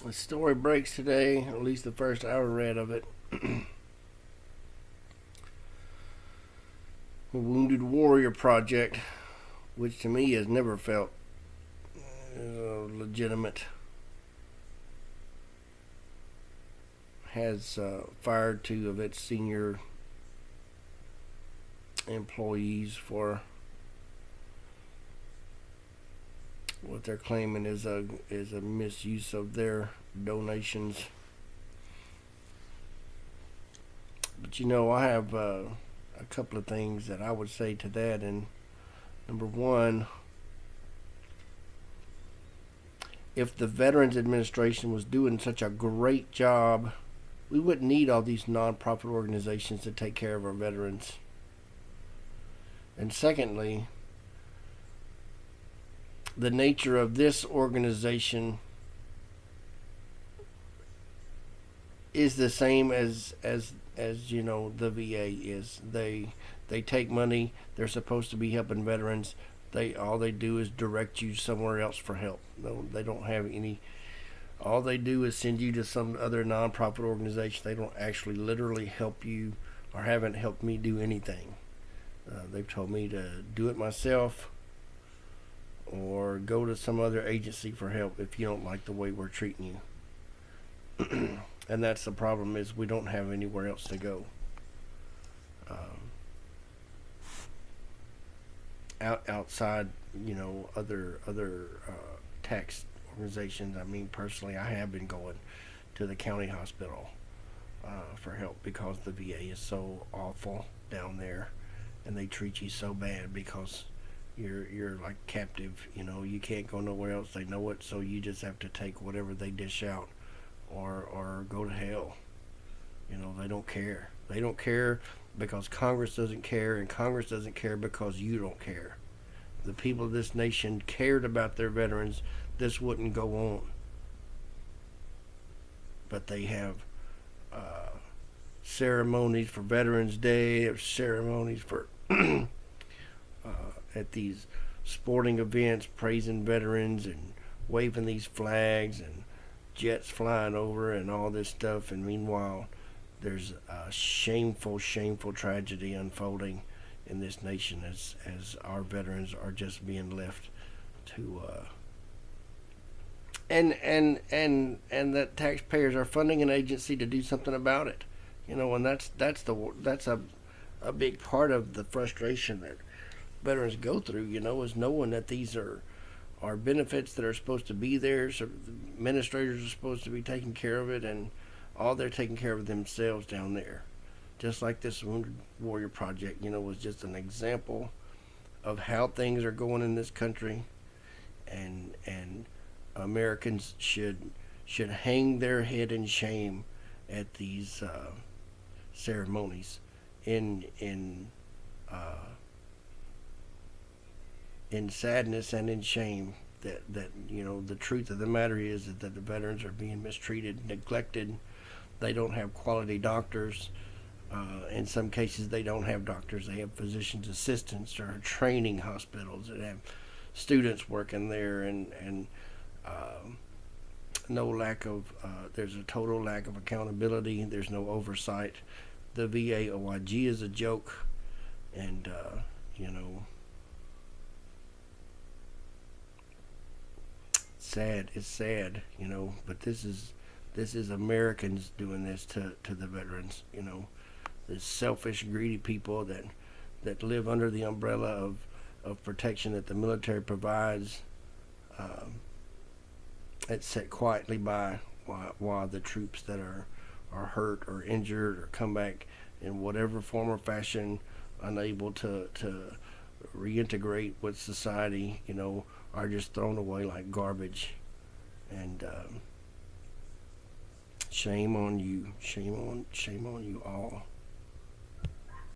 The story breaks today, at least the first I read of it. The Wounded Warrior Project, which to me has never felt legitimate, has fired two of its senior employees for what they're claiming is a misuse of their donations. But I have a couple of things that I would say to that. And number one, if the Veterans Administration was doing such a great job, we wouldn't need all these nonprofit organizations to take care of our veterans. And secondly, the nature of this organization is the same as the VA is. They take money. They're supposed to be helping veterans. All they do is direct you somewhere else for help. No, they don't have any. All they do is send you to some other nonprofit organization. They don't actually literally help you, or haven't helped me do anything. They've told me to do it myself, or go to some other agency for help if you don't like the way we're treating you. And that's the problem, is we don't have anywhere else to go. Outside, other tax organizations. I mean, personally, I have been going to the county hospital for help, because the VA is so awful down there, and they treat you so bad because you're like captive. You can't go nowhere else. They know it, so you just have to take whatever they dish out, or go to hell. They don't care. They don't care because Congress doesn't care, and Congress doesn't care because you don't care. If the people of this nation cared about their veterans, this wouldn't go on. But they have ceremonies for Veterans Day, ceremonies for at these sporting events, praising veterans and waving these flags and jets flying over and all this stuff. And meanwhile, there's a shameful tragedy unfolding in this nation as our veterans are just being left to and that taxpayers are funding an agency to do something about it. And that's a big part of the frustration that veterans go through, is knowing that these are benefits that are supposed to be there. So the administrators are supposed to be taking care of it, and all they're taking care of themselves down there. Just like this Wounded Warrior Project, was just an example of how things are going in this country, and Americans should hang their head in shame at these ceremonies, in sadness and in shame that the truth of the matter is that the veterans are being mistreated, neglected. They don't have quality doctors. In some cases, they don't have doctors. They have physician's assistants or training hospitals that have students working there, and no lack of there's a total lack of accountability. There's no oversight. The VA OIG is a joke, and sad. It's sad, but this is Americans doing this to the veterans. The selfish, greedy people that live under the umbrella of protection that the military provides. It's set quietly by while the troops that are hurt or injured or come back in whatever form or fashion, unable to reintegrate with society, are just thrown away like garbage. And shame on you all.